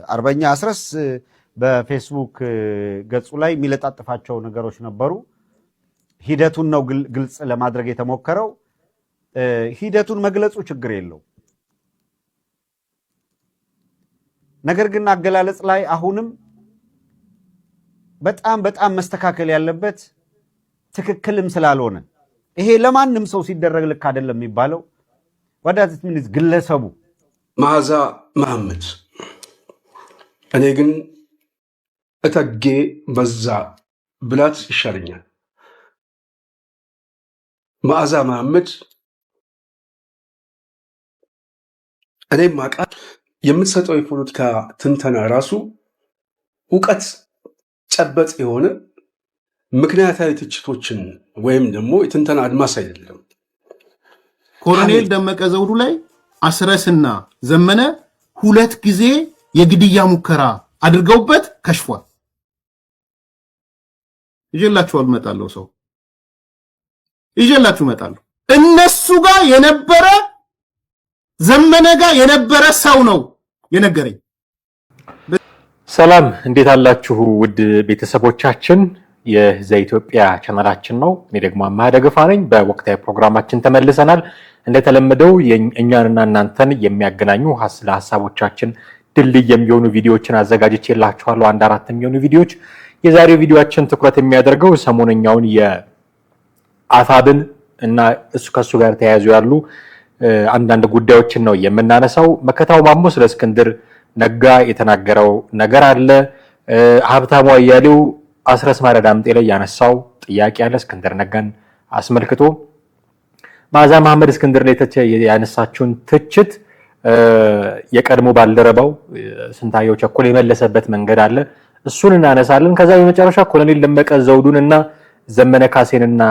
አርበኛ አስረስ በፌስቡክ ገጹ ላይ የሚለጣጥፋቸው ነገሮች ነበሩ። ሂደቱን ነው ግልጽ ለማድረግ የተሞከረው። ሂደቱን መግለጹ ችግር የለው። ነገር ግን አገላለጽ ላይ አሁንም በጣም መስተካከል ያለበት ትክክልም ስላልሆነ ይሄ ለማንም ሰው ሲደረግ ልክ አይደለም የሚባለው ወዳት ምን ግለሰቡ መዓዛ መሐመድ እኔ ግን እተጌ በዛ ብላት ይሻለኛል። መዓዛ መሐመድ እኔም ማቃት የምትሰጠው የፖለቲካ ትንተና ራሱ ዕውቀት ጨበጥ የሆነ ምክንያታዊ ትችቶችን ወይም ደግሞ የትንተና አድማስ አይደለም። ኮሎኔል ደመቀ ዘውዱ ላይ አስረስና ዘመነ 2 ጊዜ የግድያ ሙከራ አድርገውበት ከሽፏል። ይጀላችሁ አልመጣለሁ ሰው ይጀላችሁ እመጣለሁ። እነሱ ጋር የነበረ ዘመነ ጋር የነበረ ሰው ነው የነገረኝ። ሰላም እንዴት አላችሁ ውድ ቤተሰቦቻችን? የዘኢትዮጵያ ቻናላችን ነው። እኔ ደግሞ አማደገፋ ነኝ። በወቅታዊ ፕሮግራማችን ተመልሰናል። እንደተለመደው እኛንና እናንተን የሚያገናኙ ሐሳቦቻችን ድልድይ የሚሆኑ ቪዲዮዎችን አዘጋጅቼላችኋለሁ። 1-4 የሚሆኑ ቪዲዮዎች። የዛሬው ቪዲዮአችን ትኩረት የሚያደርገው ሰሞነኛውን የአፋብን እና ከሱ ጋር ተያይዞ ያሉ አንዳንድ ጉዳዮችን ነው የምናነሳው። መከታው ማሞ ስለ እስክንድር ነጋ የተናገረው ነገር አለ። ሀብታሙ አያሌው አስረስ ማረዳምጤ ላይ ያነሳው ጥያቄ አለ እስክንድር ነጋን አስመልክቶ። መዓዛ መሐመድ እስክንድር ላይ ያነሳችውን ትችት የቀድሞ ባልደረባው ስንታየው ቸኮል የመለሰበት መንገድ አለ። እሱን እናነሳለን። ከዛ በመጨረሻ ኮሎኔል ደመቀ ዘውዱንና ዘመነ ካሴንና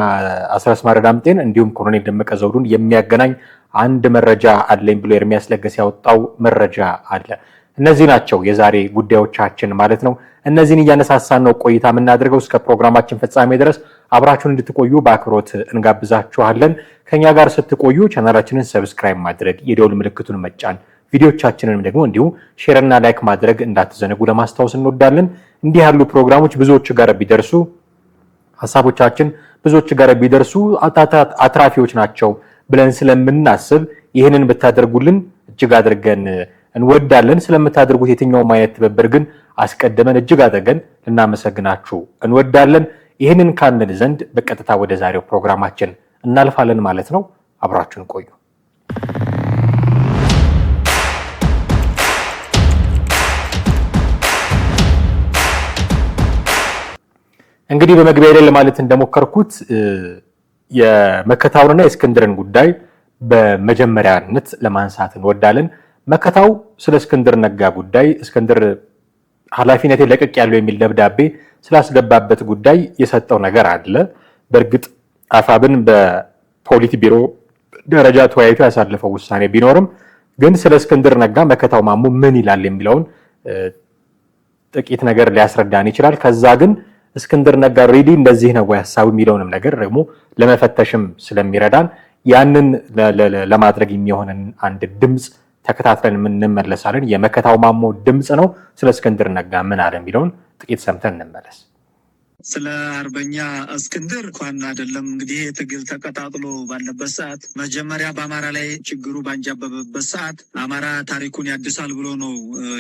አስረስ ማረዳምጤን እንዲሁም ኮሎኔል ደመቀ ዘውዱን የሚያገናኝ አንድ መረጃ አለኝ ብሎ ኤርሚያስ ለገሰ ያወጣው መረጃ አለ። እነዚህ ናቸው የዛሬ ጉዳዮቻችን ማለት ነው። እነዚህን እያነሳሳን ነው ቆይታ የምናደርገው። እስከ ፕሮግራማችን ፍጻሜ ድረስ አብራችሁን እንድትቆዩ በአክብሮት እንጋብዛችኋለን። ከኛ ጋር ስትቆዩ ቻናላችንን ሰብስክራይብ ማድረግ፣ የደውል ምልክቱን መጫን፣ ቪዲዮቻችንንም ደግሞ እንዲሁ ሼር እና ላይክ ማድረግ እንዳትዘነጉ ለማስታወስ እንወዳለን። እንዲህ ያሉ ፕሮግራሞች ብዙዎች ጋር ቢደርሱ ሐሳቦቻችን ብዙዎች ጋር ቢደርሱ አትራፊዎች ናቸው ብለን ስለምናስብ ይህንን ብታደርጉልን እጅግ አድርገን እንወዳለን። ስለምታደርጉት የትኛውም አይነት ትብብር ግን አስቀድመን እጅግ አድርገን ልናመሰግናችሁ እንወዳለን። ይህንን ካልን ዘንድ በቀጥታ ወደ ዛሬው ፕሮግራማችን እናልፋለን ማለት ነው። አብራችሁን ቆዩ። እንግዲህ በመግቢያ ላይ ለማለት እንደሞከርኩት የመከታውንና የእስክንድርን ጉዳይ በመጀመሪያነት ለማንሳት እንወዳለን። መከታው ስለ እስክንድር ነጋ ጉዳይ እስክንድር ኃላፊነቴ ለቀቅ ያለው የሚል ደብዳቤ ስላስገባበት ጉዳይ የሰጠው ነገር አለ። በእርግጥ አፋብን በፖሊት ቢሮ ደረጃ ተወያይቶ ያሳለፈው ውሳኔ ቢኖርም ግን ስለ እስክንድር ነጋ መከታው ማሞ ምን ይላል የሚለውን ጥቂት ነገር ሊያስረዳን ይችላል። ከዛ ግን እስክንድር ነጋ ሬዲ እንደዚህ ነው ወይ ሐሳቡ የሚለውንም ነገር ደግሞ ለመፈተሽም ስለሚረዳን ያንን ለማድረግ የሚሆነን አንድ ድምጽ ተከታትለን እንመለሳለን። የመከታው ማሞ ድምጽ ነው። ስለ እስክንድር ነጋ ምን አለ የሚለውን ጥቂት ሰምተን እንመለስ። ስለ አርበኛ እስክንድር እንኳን አይደለም እንግዲህ ትግል ተቀጣጥሎ ባለበት ሰዓት መጀመሪያ በአማራ ላይ ችግሩ ባንጃበበበት ሰዓት አማራ ታሪኩን ያድሳል ብሎ ነው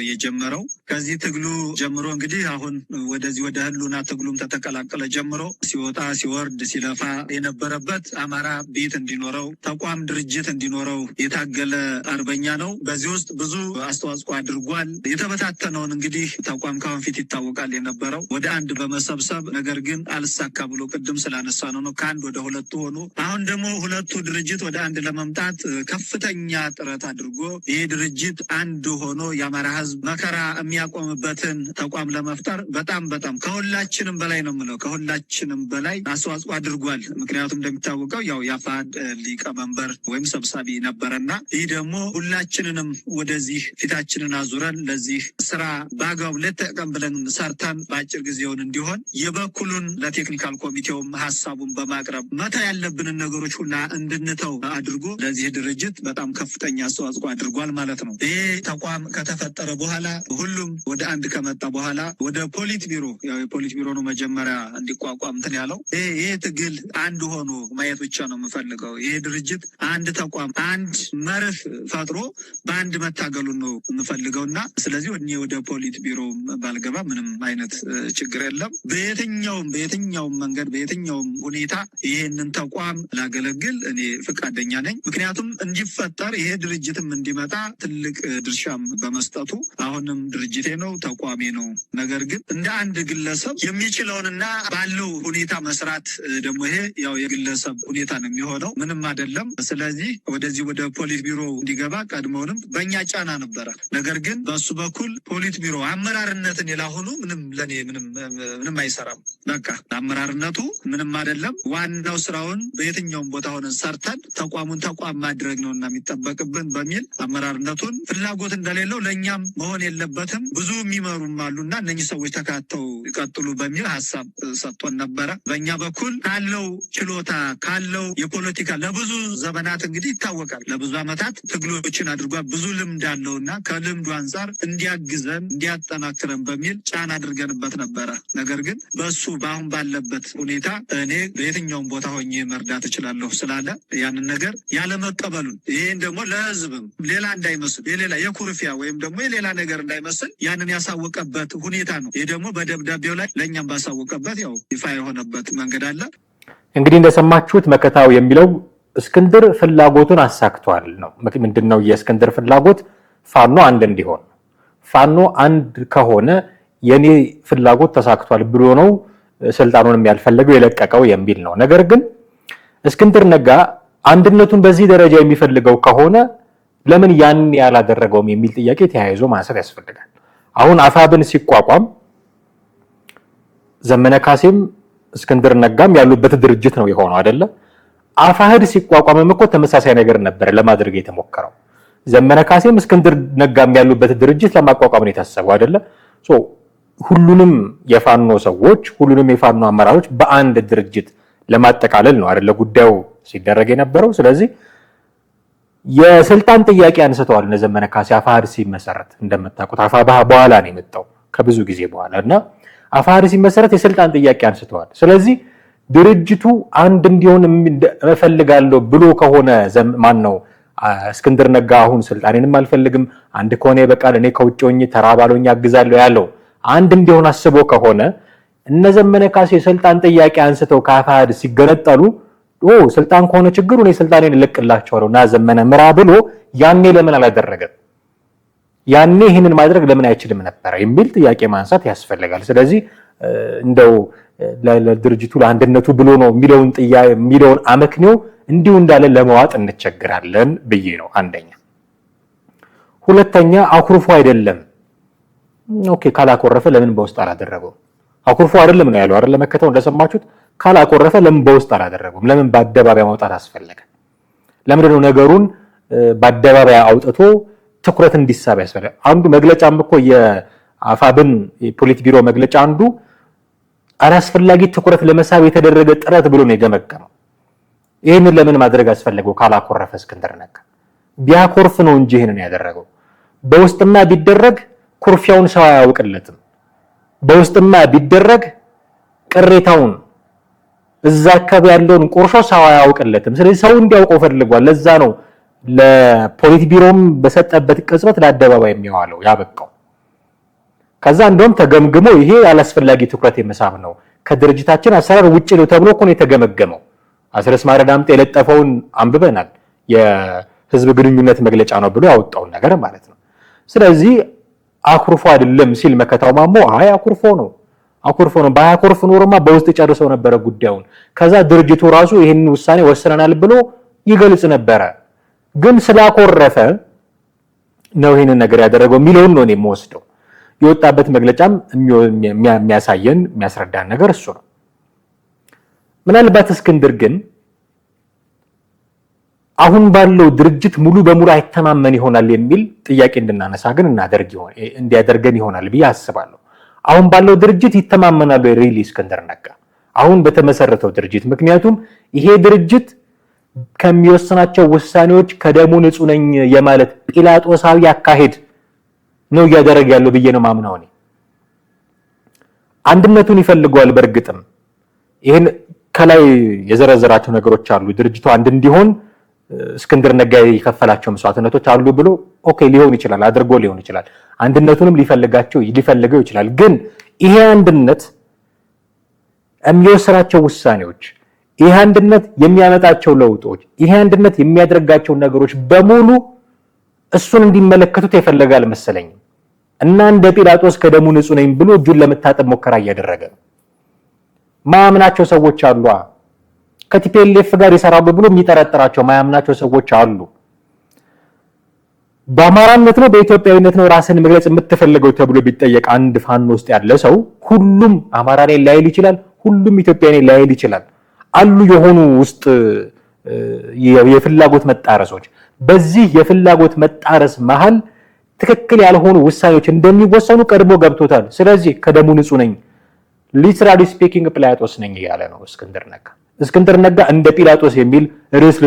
የጀመረው። ከዚህ ትግሉ ጀምሮ እንግዲህ አሁን ወደዚህ ወደ ህሉና ትግሉም ተተቀላቀለ ጀምሮ ሲወጣ ሲወርድ ሲለፋ የነበረበት አማራ ቤት እንዲኖረው ተቋም ድርጅት እንዲኖረው የታገለ አርበኛ ነው። በዚህ ውስጥ ብዙ አስተዋጽኦ አድርጓል። የተበታተነውን እንግዲህ ተቋም ካሁን ፊት ይታወቃል የነበረው ወደ አንድ በመሰብሰብ ነገር ግን አልሳካ ብሎ ቅድም ስላነሳ ነው ከአንድ ወደ ሁለቱ ሆኑ። አሁን ደግሞ ሁለቱ ድርጅት ወደ አንድ ለመምጣት ከፍተኛ ጥረት አድርጎ ይህ ድርጅት አንድ ሆኖ የአማራ ህዝብ መከራ የሚያቆምበትን ተቋም ለመፍጠር በጣም ከሁላችንም በላይ ነው የምለው ከሁላችንም በላይ አስተዋጽኦ አድርጓል። ምክንያቱም እንደሚታወቀው ያው የአፋድ ሊቀመንበር ወይም ሰብሳቢ ነበረና ይህ ደግሞ ሁላችንንም ወደዚህ ፊታችንን አዙረን ለዚህ ስራ በአግባቡ ሌት ተቀን ብለን ሰርተን በአጭር ጊዜውን እንዲሆን የበኩሉን ለቴክኒካል ኮሚቴውም ሐሳቡን በማቅረብ መታ ያለብንን ነገሮች ሁላ እንድንተው አድርጎ ለዚህ ድርጅት በጣም ከፍተኛ አስተዋጽኦ አድርጓል ማለት ነው። ይሄ ተቋም ከተፈጠረ በኋላ ሁሉም ወደ አንድ ከመጣ በኋላ ወደ ፖሊት ቢሮ ያው የፖሊት ቢሮ ነው መጀመሪያ እንዲቋቋም እንትን ያለው። ይሄ ትግል አንድ ሆኖ ማየት ብቻ ነው የምፈልገው። ይሄ ድርጅት አንድ ተቋም አንድ መርህ ፈጥሮ በአንድ መታገሉን ነው የምፈልገውና ስለዚህ ወደ ፖሊት ቢሮ ባልገባ ምንም አይነት ችግር የለም። በየትኛውም መንገድ በየትኛውም ሁኔታ ይሄንን ተቋም ላገለግል እኔ ፈቃደኛ ነኝ። ምክንያቱም እንዲፈጠር ይሄ ድርጅትም እንዲመጣ ትልቅ ድርሻም በመስጠቱ አሁንም ድርጅቴ ነው ተቋሜ ነው። ነገር ግን እንደ አንድ ግለሰብ የሚችለውንና ባለው ሁኔታ መስራት ደግሞ ይሄ ያው የግለሰብ ሁኔታ ነው የሚሆነው፣ ምንም አይደለም። ስለዚህ ወደዚህ ወደ ፖሊት ቢሮ እንዲገባ ቀድሞውንም በእኛ ጫና ነበረ። ነገር ግን በሱ በኩል ፖሊት ቢሮ አመራርነትን የላሆኑ ለኔ ምንም አይሰራም። በቃ አመራርነቱ ምንም አይደለም። ዋናው ስራውን በየትኛውም ቦታ ሆነን ሰርተን ተቋሙን ተቋም ማድረግ ነውና የሚጠበቅብን በሚል አመራርነቱን ፍላጎት እንደሌለው ለኛም መሆን የለበትም ብዙ የሚመሩም አሉና እነኚህ ሰዎች ተካተው ይቀጥሉ በሚል ሐሳብ ሰጥቶን ነበረ። በእኛ በኩል ካለው ችሎታ ካለው የፖለቲካ ለብዙ ዘመናት እንግዲህ ይታወቃል ለብዙ ዓመታት ትግሎችን አድርጓል። ብዙ ልምድ አለውና ከልምዱ አንጻር እንዲያግዘን እንዲያጠናክረን በሚል ጫና አድርገንበት ነበረ። ነገር ግን በሱ በአሁን ባለበት ሁኔታ እኔ በየትኛውም ቦታ ሆኜ መርዳት እችላለሁ ስላለ ያንን ነገር ያለመቀበሉን ይሄን ደግሞ ለህዝብም ሌላ እንዳይመስል የሌላ የኩርፊያ ወይም ደግሞ የሌላ ነገር እንዳይመስል ያንን ያሳወቀበት ሁኔታ ነው። ይሄ ደግሞ በደብዳቤው ላይ ለእኛም ባሳወቀበት ያው ይፋ የሆነበት መንገድ አለ። እንግዲህ እንደሰማችሁት መከታው የሚለው እስክንድር ፍላጎቱን አሳክቷል ነው። ምንድነው የእስክንድር ፍላጎት? ፋኖ አንድ እንዲሆን። ፋኖ አንድ ከሆነ የኔ ፍላጎት ተሳክቷል ብሎ ነው ስልጣኑንም ያልፈለገው የለቀቀው የሚል ነው። ነገር ግን እስክንድር ነጋ አንድነቱን በዚህ ደረጃ የሚፈልገው ከሆነ ለምን ያን ያላደረገውም የሚል ጥያቄ ተያይዞ ማንሳት ያስፈልጋል። አሁን አፋብን ሲቋቋም ዘመነ ካሴም እስክንድር ነጋም ያሉበት ድርጅት ነው የሆነው አይደለ? አፋህድ ሲቋቋምም እኮ ተመሳሳይ ነገር ነበር ለማድረግ የተሞከረው። ዘመነ ካሴም እስክንድር ነጋም ያሉበት ድርጅት ለማቋቋም ነው የታሰበው አይደለ? ሁሉንም የፋኖ ሰዎች ሁሉንም የፋኖ አመራሮች በአንድ ድርጅት ለማጠቃለል ነው አይደለ ጉዳዩ ሲደረግ የነበረው። ስለዚህ የስልጣን ጥያቄ አንስተዋል እነ ዘመነ ካሴ አፋህድ ሲመሰረት። እንደምታውቁት አፋብኃ በኋላ ነው የመጣው ከብዙ ጊዜ በኋላ እና አፋህድ ሲመሰረት የስልጣን ጥያቄ አንስተዋል። ስለዚህ ድርጅቱ አንድ እንዲሆን እፈልጋለሁ ብሎ ከሆነ ማን ነው እስክንድር ነጋ አሁን ስልጣኔንም አልፈልግም አንድ ከሆነ ይበቃል እኔ ከውጭ ሆኜ ተራባሎኝ አግዛለሁ ያለው አንድ እንዲሆን አስቦ ከሆነ እነ ዘመነ ካሴ ስልጣን ጥያቄ አንስተው ከአፋህድ ሲገነጠሉ ስልጣን ከሆነ ችግሩ እኔ ስልጣኔን እለቅላቸዋለሁ እና ዘመነ ምራ ብሎ ያኔ ለምን አላደረገም? ያኔ ይህንን ማድረግ ለምን አይችልም ነበር የሚል ጥያቄ ማንሳት ያስፈልጋል። ስለዚህ እንደው ለድርጅቱ ለአንድነቱ ብሎ ነው የሚለውን አመክንዮ እንዲሁ እንዳለ ለመዋጥ እንቸገራለን ብዬ ነው አንደኛ። ሁለተኛ አኩርፎ አይደለም። ኦኬ ካላኮረፈ ለምን በውስጥ አላደረገው? አኩርፎ አይደለም ነው ያለው አይደል? ለመከተው እንደሰማችሁት ካላኮረፈ ለምን በውስጥ አላደረገውም? ለምን በአደባባይ ማውጣት አስፈለገ? ለምንድን ነው ነገሩን በአደባባይ አውጥቶ ትኩረት እንዲሳብ ያስፈልጋል? አንዱ መግለጫም እኮ የአፋብን የፖሊት ቢሮ መግለጫ አንዱ አላስፈላጊ ትኩረት ለመሳብ የተደረገ ጥረት ብሎ ነው የገመገመው። ይሄንን ለምን ማድረግ አስፈለገው? ካላኮረፈ እስክንድር ነጋ ቢያኮርፍ ነው እንጂ ይሄንን ያደረገው። በውስጥማ ቢደረግ ኩርፊያውን ሰው አያውቅለትም። በውስጥማ ቢደረግ ቅሬታውን እዛ አካባቢ ያለውን ቁርሾ ሰው አያውቅለትም። ስለዚህ ሰው እንዲያውቀው ፈልጓል። ለዛ ነው ለፖሊት ቢሮም በሰጠበት ቅጽበት ለአደባባይ የሚዋለው ያበቃው። ከዛ እንደውም ተገምግሞ ይሄ ያላስፈላጊ ትኩረት የመሳብ ነው ከድርጅታችን አሰራር ውጪ ነው ተብሎ እኮ ነው የተገመገመው። አስረስ ማረዳምጤ የለጠፈውን አንብበናል። የህዝብ ግንኙነት መግለጫ ነው ብሎ ያወጣውን ነገር ማለት ነው። ስለዚህ አኩርፎ አይደለም ሲል መከታው ማሞ አኩርፎ ነው ባያኮርፍ ኖርማ በውስጥ ጨርሰው ነበረ ጉዳዩን። ከዛ ድርጅቱ ራሱ ይሄን ውሳኔ ወስነናል ብሎ ይገልጽ ነበረ። ግን ስላኮረፈ ነው ይሄንን ነገር ያደረገው የሚለውን ነው የምወስደው። የወጣበት መግለጫም የሚያሳየን የሚያስረዳን ነገር እሱ ነው። ምናልባት እስክንድር ግን አሁን ባለው ድርጅት ሙሉ በሙሉ አይተማመን ይሆናል የሚል ጥያቄ እንድናነሳ ግን እንዲያደርገን ይሆናል ብዬ አስባለሁ። አሁን ባለው ድርጅት ይተማመናሉ ሪሊ እስክንድር ነጋ አሁን በተመሰረተው ድርጅት? ምክንያቱም ይሄ ድርጅት ከሚወስናቸው ውሳኔዎች ከደሙ ንጹህ ነኝ የማለት ጲላጦሳዊ አካሄድ ነው እያደረገ ያለው ብዬ ነው ማምነው። እኔ አንድነቱን ይፈልገዋል። በእርግጥም ይሄን ከላይ የዘረዘራቸው ነገሮች አሉ ድርጅቱ አንድ እንዲሆን እስክንድር ነጋ የከፈላቸው መስዋዕትነቶች አሉ ብሎ ኦኬ ሊሆን ይችላል አድርጎ ሊሆን ይችላል አንድነቱንም ሊፈልገው ይችላል። ግን ይሄ አንድነት የሚወስናቸው ውሳኔዎች ይሄ አንድነት የሚያመጣቸው ለውጦች ይሄ አንድነት የሚያደርጋቸው ነገሮች በሙሉ እሱን እንዲመለከቱት ይፈልጋል መሰለኝ እና እንደ ጲላጦስ ከደሙ ንጹህ ነኝ ብሎ እጁን ለመታጠብ ሙከራ እያደረገ ነው። ማያምናቸው ሰዎች አሉ። ከቲፒኤልኤፍ ጋር ይሰራሉ ብሎ የሚጠረጥራቸው ማያምናቸው ሰዎች አሉ። በአማራነት ነው በኢትዮጵያዊነት ነው ራስን መግለጽ የምትፈልገው ተብሎ ቢጠየቅ አንድ ፋኖ ውስጥ ያለ ሰው ሁሉም አማራ ነኝ ላይል ይችላል፣ ሁሉም ኢትዮጵያዊ ነኝ ላይል ይችላል። አሉ የሆኑ ውስጥ የፍላጎት መጣረሶች። በዚህ የፍላጎት መጣረስ መሃል ትክክል ያልሆኑ ውሳኔዎች እንደሚወሰኑ ቀድሞ ገብቶታል። ስለዚህ ከደሙ ንጹህ ነኝ ሊትራሊ ስፒኪንግ ጲላጦስ ነኝ እያለ ነው እስክንድር ነጋ። እስክንድር ነጋ እንደ ጲላጦስ የሚል ርዕስ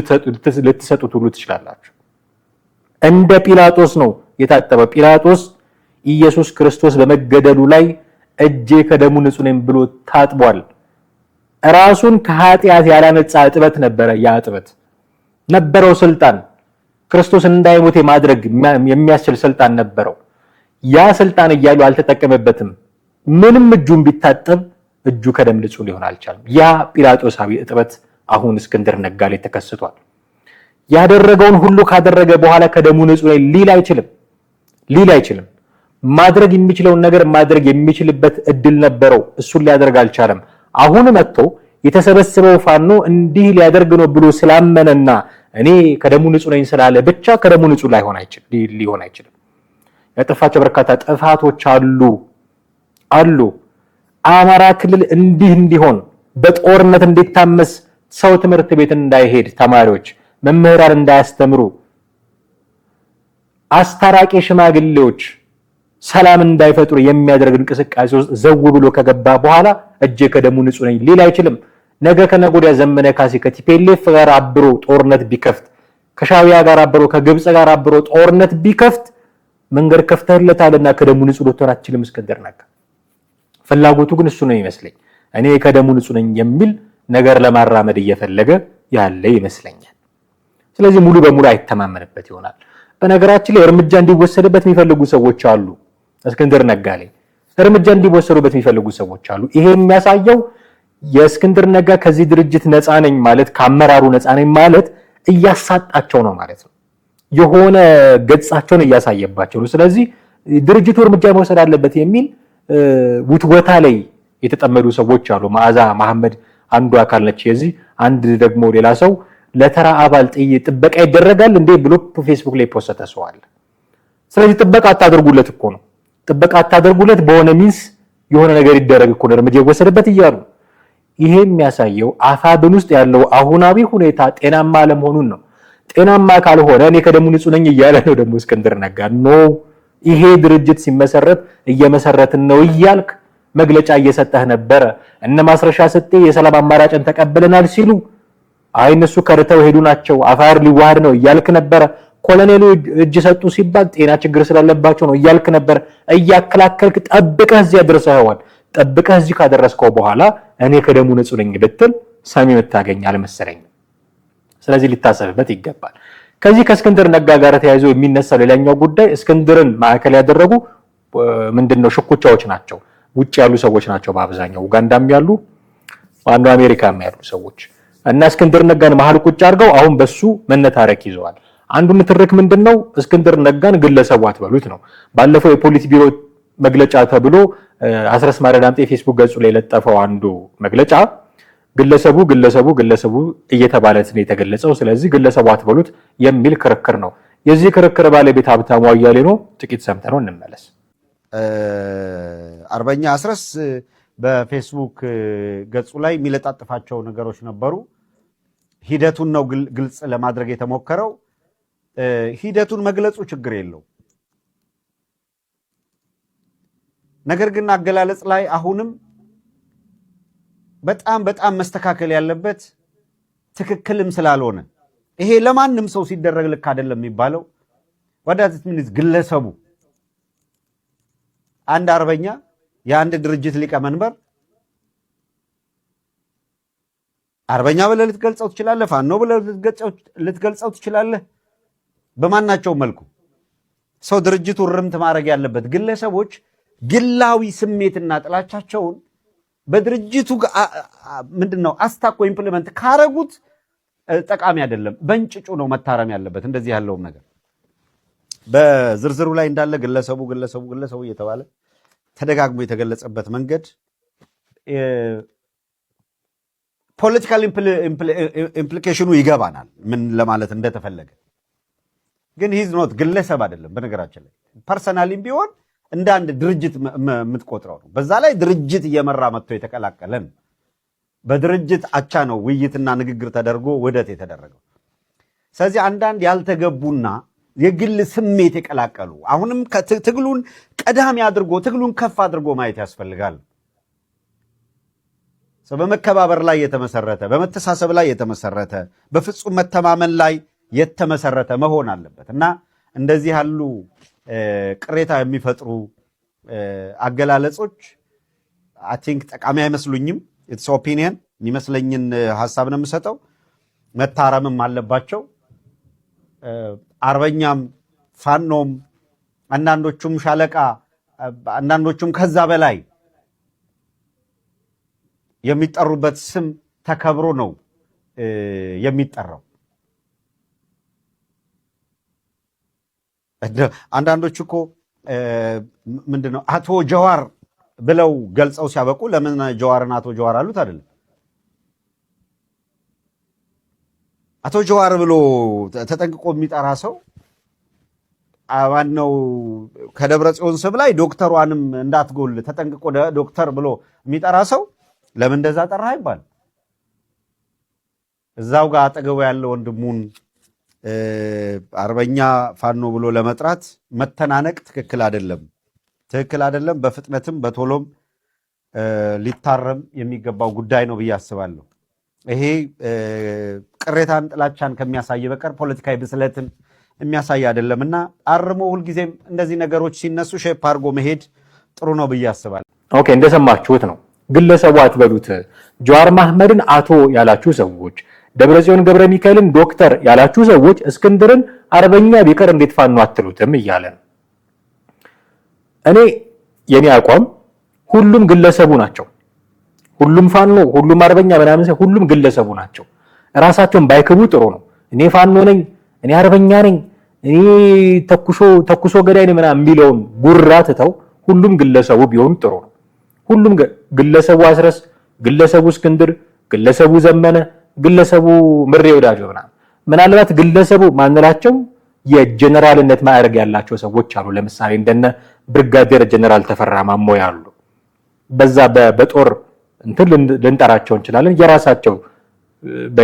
ልትሰጡት ሁሉ ትችላላችሁ። እንደ ጲላጦስ ነው የታጠበው። ጲላጦስ ኢየሱስ ክርስቶስ በመገደሉ ላይ እጄ ከደሙ ንጹህ ነኝ ብሎ ታጥቧል። ራሱን ከኃጢአት ያላነጻ እጥበት ነበረ። ያ እጥበት ነበረው ስልጣን ክርስቶስ እንዳይሞት ማድረግ የሚያስችል ስልጣን ነበረው። ያ ስልጣን እያሉ አልተጠቀመበትም። ምንም እጁን ቢታጠብ እጁ ከደም ንጹህ ሊሆን አልቻለም። ያ ጲላጦሳዊ እጥበት አሁን እስክንድር ነጋ ላይ ተከስቷል። ያደረገውን ሁሉ ካደረገ በኋላ ከደሙ ንጹህ ላይ ሊል አይችልም። ማድረግ የሚችለውን ነገር ማድረግ የሚችልበት እድል ነበረው። እሱን ሊያደርግ አልቻለም። አሁን መጥቶ የተሰበሰበው ፋኖ እንዲህ ሊያደርግ ነው ብሎ ስላመነና እኔ ከደሙ ንጹህ ነኝ ስላለ ብቻ ከደሙ ንጹህ ሊሆን አይችልም። ያጠፋቸው በርካታ ጥፋቶች አሉ። አማራ ክልል እንዲሆን በጦርነት እንዲታመስ ሰው ትምህርት ቤት እንዳይሄድ ተማሪዎች መምህራን እንዳያስተምሩ አስታራቂ ሽማግሌዎች ሰላም እንዳይፈጥሩ የሚያደርግ እንቅስቃሴ ውስጥ ዘው ብሎ ከገባ በኋላ እጄ ከደሙ ንጹህ ነኝ ሊል አይችልም። ነገ ከነገ ወዲያ ዘመነ ካሴ ከቲፒኤልኤፍ ጋር አብሮ ጦርነት ቢከፍት ከሻዕቢያ ጋር አብሮ ከግብጽ ጋር አብሮ ጦርነት ቢከፍት መንገድ ከፍተህለታልና ከደሙ ንጹህ ልትሆን አትችልም እስክንድር ነጋ። ፍላጎቱ ግን እሱ ነው ይመስለኝ። እኔ ከደሙ ንጹህ ነኝ የሚል ነገር ለማራመድ እየፈለገ ያለ ይመስለኛል። ስለዚህ ሙሉ በሙሉ አይተማመንበት ይሆናል። በነገራችን ላይ እርምጃ እንዲወሰድበት የሚፈልጉ ሰዎች አሉ። እስክንድር ነጋ ላይ እርምጃ እንዲወሰዱበት የሚፈልጉ ሰዎች አሉ። ይሄ የሚያሳየው የእስክንድር ነጋ ከዚህ ድርጅት ነፃ ነኝ ማለት ከአመራሩ ነፃ ነኝ ማለት እያሳጣቸው ነው ማለት ነው። የሆነ ገጻቸውን እያሳየባቸው ነው። ስለዚህ ድርጅቱ እርምጃ መውሰድ አለበት የሚል ውትወታ ላይ የተጠመዱ ሰዎች አሉ። መዓዛ መሐመድ አንዱ አካል ነች የዚህ። አንድ ደግሞ ሌላ ሰው ለተራ አባል ጥበቃ ይደረጋል እንዴ ብሎ ፌስቡክ ላይ ፖስት ተሰዋል። ስለዚህ ጥበቃ አታደርጉለት እኮ ነው። ጥበቃ አታደርጉለት በሆነ ሚንስ የሆነ ነገር ይደረግ እኮ ነው እርምጃ ይወሰድበት እያሉ። ይሄ የሚያሳየው አፋብን ውስጥ ያለው አሁናዊ ሁኔታ ጤናማ አለመሆኑን ነው። ጤናማ ካልሆነ እኔ ከደሙ ንጹህ ነኝ እያለ ነው ደግሞ እስክንድር ነጋ። ይሄ ድርጅት ሲመሰረት እየመሰረትን ነው እያልክ መግለጫ እየሰጠህ ነበረ። እነ ማስረሻ ስጤ የሰላም አማራጭን ተቀበለናል ሲሉ አይ እነሱ ከርተው ሄዱ ናቸው አፋር ሊዋሃድ ነው እያልክ ነበረ። ኮሎኔሉ እጅ ሰጡ ሲባል ጤና ችግር ስላለባቸው ነው እያልክ ነበር። እያከላከልክ ጠብቀህ እዚህ አድርሰኸዋል። ጠብቀህ እዚህ ካደረስከው በኋላ እኔ ከደሙ ንጹህ ነኝ ብትል ሰሚ የምታገኝ አልመሰለኝም። ስለዚህ ሊታሰብበት ይገባል። ከዚህ ከእስክንድር ነጋ ጋር ተያይዞ የሚነሳው ሌላኛው ጉዳይ እስክንድርን ማዕከል ያደረጉ ምንድነው ሽኩቻዎች ናቸው። ውጭ ያሉ ሰዎች ናቸው በአብዛኛው ኡጋንዳም ያሉ አንዱ አሜሪካም ያሉ ሰዎች እና እስክንድር ነጋን መሀል ቁጭ አድርገው አሁን በሱ መነታረክ ይዘዋል። አንዱ ንትርክ ምንድነው እስክንድር ነጋን ግለሰቡ አትበሉት ነው። ባለፈው የፖሊስ ቢሮ መግለጫ ተብሎ አስረስ ማረዳምጤ ፌስቡክ ገጹ ላይ ለጠፈው አንዱ መግለጫ ግለሰቡ እየተባለ ነው የተገለጸው። ስለዚህ ግለሰቡ አትበሉት የሚል ክርክር ነው። የዚህ ክርክር ባለቤት ሀብታሙ አያሌው ነው። ጥቂት ሰምተነው እንመለስ። አርበኛ አስረስ በፌስቡክ ገጹ ላይ የሚለጣጥፋቸው ነገሮች ነበሩ። ሂደቱን ነው ግልጽ ለማድረግ የተሞከረው። ሂደቱን መግለጹ ችግር የለው። ነገር ግን አገላለጽ ላይ አሁንም በጣም መስተካከል ያለበት ትክክልም ስላልሆነ ይሄ ለማንም ሰው ሲደረግ ልክ አይደለም የሚባለው ወዳት ምን ግለሰቡ አንድ አርበኛ የአንድ ድርጅት ሊቀመንበር አርበኛ ብለህ ልትገልጸው ትችላለህ፣ ፋኖ ብለህ ልትገልጸው ትችላለህ። በማናቸው መልኩ ሰው ድርጅቱ ርምት ማድረግ ያለበት ግለሰቦች ግላዊ ስሜትና ጥላቻቸውን በድርጅቱ ምንድነው አስታኮ ኢምፕሊመንት ካረጉት ጠቃሚ አይደለም። በእንጭጩ ነው መታረም ያለበት። እንደዚህ ያለውም ነገር በዝርዝሩ ላይ እንዳለ ግለሰቡ እየተባለ ተደጋግሞ የተገለጸበት መንገድ ፖለቲካል ኢምፕሊኬሽኑ ይገባናል ምን ለማለት እንደተፈለገ። ግን ሂዝ ኖት ግለሰብ አይደለም። በነገራችን ላይ ፐርሰናሊም ቢሆን እንደ አንድ ድርጅት የምትቆጥረው ነው። በዛ ላይ ድርጅት እየመራ መጥቶ የተቀላቀለን በድርጅት አቻ ነው ውይይትና ንግግር ተደርጎ ውህደት የተደረገው። ስለዚህ አንዳንድ ያልተገቡና የግል ስሜት የቀላቀሉ አሁንም ትግሉን ቀዳሚ አድርጎ ትግሉን ከፍ አድርጎ ማየት ያስፈልጋል። በመከባበር ላይ የተመሰረተ በመተሳሰብ ላይ የተመሰረተ በፍጹም መተማመን ላይ የተመሰረተ መሆን አለበት እና እንደዚህ ያሉ ቅሬታ የሚፈጥሩ አገላለጾች አይ ቲንክ ጠቃሚ አይመስሉኝም። ኢትስ ኦፒኒየን የሚመስለኝን ሐሳብ ነው የምሰጠው። መታረምም አለባቸው። አርበኛም ፋኖም አንዳንዶቹም ሻለቃ አንዳንዶቹም ከዛ በላይ የሚጠሩበት ስም ተከብሮ ነው የሚጠራው። አንዳንዶቹ እኮ ምንድነው አቶ ጀዋር ብለው ገልጸው ሲያበቁ ለምን ጀዋርን አቶ ጀዋር አሉት አይደለም። አቶ ጀዋር ብሎ ተጠንቅቆ የሚጠራ ሰው ማነው? ከደብረ ጽዮን ስም ላይ ዶክተሯንም እንዳትጎል ተጠንቅቆ ዶክተር ብሎ የሚጠራ ሰው ለምን እንደዛ ጠራ ይባል? እዛው ጋር አጠገቡ ያለ ወንድሙን አርበኛ ፋኖ ብሎ ለመጥራት መተናነቅ ትክክል አይደለም። በፍጥነትም በቶሎም ሊታረም የሚገባው ጉዳይ ነው ብዬ አስባለሁ። ይሄ ቅሬታን፣ ጥላቻን ከሚያሳይ በቀር ፖለቲካዊ ብስለትን የሚያሳይ አይደለምና አርሞ ሁልጊዜም እንደዚህ ነገሮች ሲነሱ ሼፕ አድርጎ መሄድ ጥሩ ነው ብዬ አስባለሁ። ኦኬ፣ እንደሰማችሁት ነው። ግለሰቡ አትበሉት። ጀዋር መሐመድን አቶ ያላችሁ ሰዎች፣ ደብረጽዮን ገብረ ሚካኤልን ዶክተር ያላችሁ ሰዎች እስክንድርን አርበኛ ቢቀር እንዴት ፋኖ አትሉትም እያለ ነው። እኔ የኔ አቋም ሁሉም ግለሰቡ ናቸው። ሁሉም ፋኖ፣ ሁሉም አርበኛ ምናምን ሳይሆን ሁሉም ግለሰቡ ናቸው። ራሳቸውን ባይክቡ ጥሩ ነው። እኔ ፋኖ ነኝ፣ እኔ አርበኛ ነኝ፣ እኔ ተኩሶ ገዳይ ነኝ ምናምን የሚለውን ጉራ ትተው ሁሉም ግለሰቡ ቢሆን ጥሩ ነው። ሁሉም ግለሰቡ አስረስ፣ ግለሰቡ እስክንድር፣ ግለሰቡ ዘመነ፣ ግለሰቡ ምሬ ወዳጆ ምናልባት ግለሰቡ ማንላቸው የጀነራልነት ማዕረግ ያላቸው ሰዎች አሉ። ለምሳሌ እንደነ ብርጋዴር ጀነራል ተፈራ ማሞ ያሉ በዛ በጦር እንትን ልንጠራቸው እንችላለን። የራሳቸው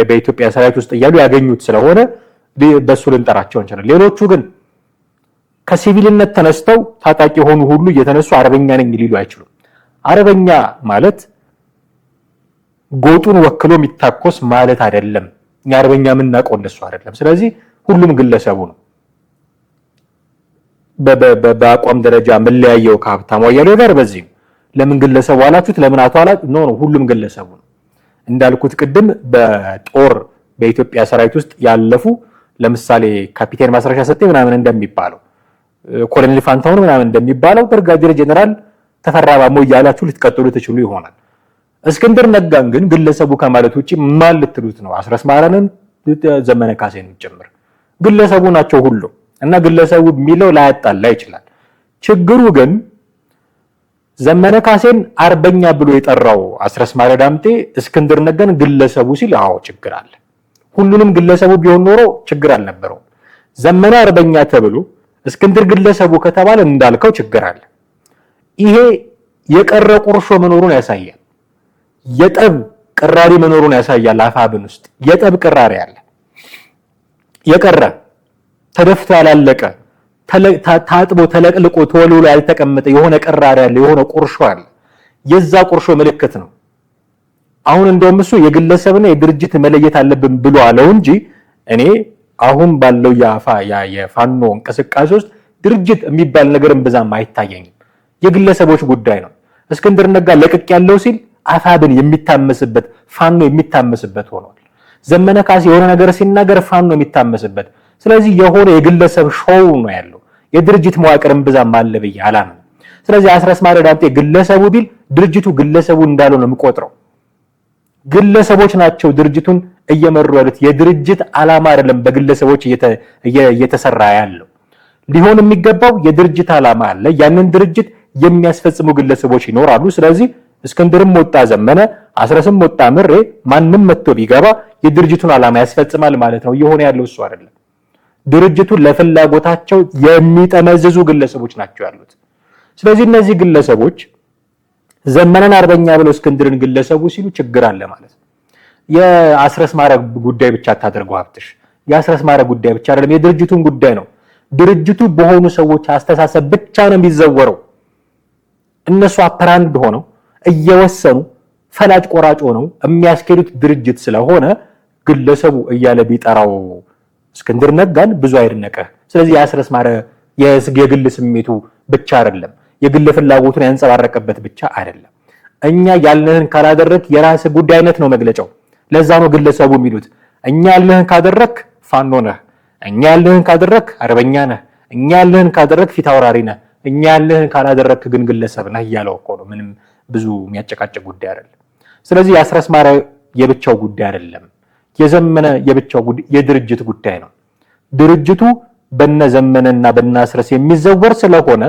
በኢትዮጵያ ሰራዊት ውስጥ እያሉ ያገኙት ስለሆነ በሱ ልንጠራቸው እንችላለን። ሌሎቹ ግን ከሲቪልነት ተነስተው ታጣቂ የሆኑ ሁሉ እየተነሱ አርበኛ ነኝ ሊሉ አይችሉም። አርበኛ ማለት ጎጡን ወክሎ የሚታኮስ ማለት አይደለም። አርበኛ የምናውቀው እንደሱ አይደለም። ስለዚህ ሁሉም ግለሰቡ ነው። በአቋም ደረጃ መለያየው ከሀብታሙ አያሌው ጋር በዚህ ለምን ግለሰቡ አላችሁት? ለምን አቶ አላችሁ? ኖ ሁሉም ግለሰቡ ነው። እንዳልኩት ቅድም በጦር በኢትዮጵያ ሰራዊት ውስጥ ያለፉ ለምሳሌ ካፒቴን ማስረሻ ሰጤ ምናምን እንደሚባለው፣ ኮሎኔል ፋንታውን ምናምን እንደሚባለው፣ ብርጋዴር ጀነራል ተፈራ ማሞ እያላችሁ ልትቀጥሉ ትችሉ ይሆናል። እስክንድር ነጋን ግን ግለሰቡ ከማለት ውጪ ማን ልትሉት ነው? አስረስ ማረንን፣ ዘመነ ካሴን ጭምር ግለሰቡ ናቸው ሁሉ እና ግለሰቡ የሚለው ላያጣላ ይችላል። ችግሩ ግን ዘመነ ካሴን አርበኛ ብሎ የጠራው አስረስ ማረ ዳምጤ እስክንድር ነጋን ግለሰቡ ሲል አዎ ችግር አለ። ሁሉንም ግለሰቡ ቢሆን ኖሮ ችግር አልነበረውም። ዘመነ አርበኛ ተብሎ እስክንድር ግለሰቡ ከተባለ እንዳልከው ችግር አለ። ይሄ የቀረ ቁርሾ መኖሩን ያሳያል። የጠብ ቅራሪ መኖሩን ያሳያል። አፋብን ውስጥ የጠብ ቅራሪ አለ። የቀረ ተደፍቶ ያላለቀ ታጥቦ ተለቅልቆ ተወልውሎ ያልተቀመጠ የሆነ ቅራሪ ያለ የሆነ ቁርሾ አለ። የዛ ቁርሾ ምልክት ነው። አሁን እንደውም እሱ የግለሰብና የድርጅት መለየት አለብን ብሎ አለው እንጂ እኔ አሁን ባለው የፋኖ እንቅስቃሴ ውስጥ ድርጅት የሚባል ነገርም በዛም አይታየኝም። የግለሰቦች ጉዳይ ነው። እስክንድር ነጋ ለቅቅ ያለው ሲል አፋብን የሚታመስበት ፋኖ የሚታመስበት ሆኗል። ዘመነ ካሴ የሆነ ነገር ሲናገር ፋኖ የሚታመስበት። ስለዚህ የሆነ የግለሰብ ሾው ነው ያለው። የድርጅት መዋቅርም ብዛም አለ ብዬ አላምንም። ስለዚህ አስረስ ማረ ዳምጤ ግለሰቡ ቢል ድርጅቱ ግለሰቡ እንዳለው ነው የምቆጥረው። ግለሰቦች ናቸው ድርጅቱን እየመሩ ያሉት። የድርጅት ዓላማ አይደለም በግለሰቦች እየተሰራ ያለው። ሊሆን የሚገባው የድርጅት ዓላማ አለ። ያንን ድርጅት የሚያስፈጽሙ ግለሰቦች ይኖራሉ። ስለዚህ እስክንድርም ወጣ ዘመነ፣ አስረስም ወጣ ምሬ፣ ማንም መጥቶ ቢገባ የድርጅቱን ዓላማ ያስፈጽማል ማለት ነው። እየሆነ ያለው እሱ አይደለም። ድርጅቱን ለፍላጎታቸው የሚጠመዝዙ ግለሰቦች ናቸው ያሉት። ስለዚህ እነዚህ ግለሰቦች ዘመነን አርበኛ ብለው እስክንድርን ግለሰቡ ሲሉ ችግር አለ ማለት ነው። የአስረስ ማረ ጉዳይ ብቻ አታደርገው ሀብትሽ። የአስረስ ማረ ጉዳይ ብቻ አይደለም፣ የድርጅቱን ጉዳይ ነው። ድርጅቱ በሆኑ ሰዎች አስተሳሰብ ብቻ ነው የሚዘወረው። እነሱ አፕራንድ ሆነው እየወሰኑ ፈላጭ ቆራጭ ሆነው የሚያስኬዱት ድርጅት ስለሆነ ግለሰቡ እያለ ቢጠራው እስክንድር ነጋን ብዙ አይደነቀህ። ስለዚህ የአስረስ ማረ የግል ስሜቱ ብቻ አይደለም፣ የግል ፍላጎቱን ያንጸባረቀበት ብቻ አይደለም። እኛ ያልንህን ካላደረክ የራስ ጉዳይ አይነት ነው መግለጫው። ለዛ ነው ግለሰቡ የሚሉት እኛ ያልንህን ካደረክ ፋኖ ነህ፣ እኛ ያልንህን ካደረክ አርበኛ ነህ፣ እኛ ያልንህን ካደረክ ፊት አውራሪ ነህ፣ እኛ ያልንህን ካላደረክ ግን ግለሰብ ነህ እያለው እኮ ነው። ምንም ብዙ የሚያጨቃጭቅ ጉዳይ አይደለም። ስለዚህ የአስረስ ማረ የብቻው ጉዳይ አይደለም፣ የዘመነ የብቻው ጉዳይ የድርጅት ጉዳይ ነው። ድርጅቱ በነ ዘመነና በነ አስረስ የሚዘወር ስለሆነ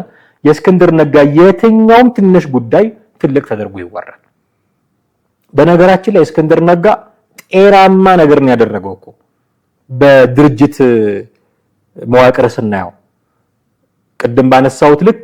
የእስክንድር ነጋ የትኛውም ትንሽ ጉዳይ ትልቅ ተደርጎ ይወራል። በነገራችን ላይ እስክንድር ነጋ ጤናማ ነገር ነው ያደረገው እኮ በድርጅት መዋቅር ስናየው። ቅድም ባነሳሁት ልክ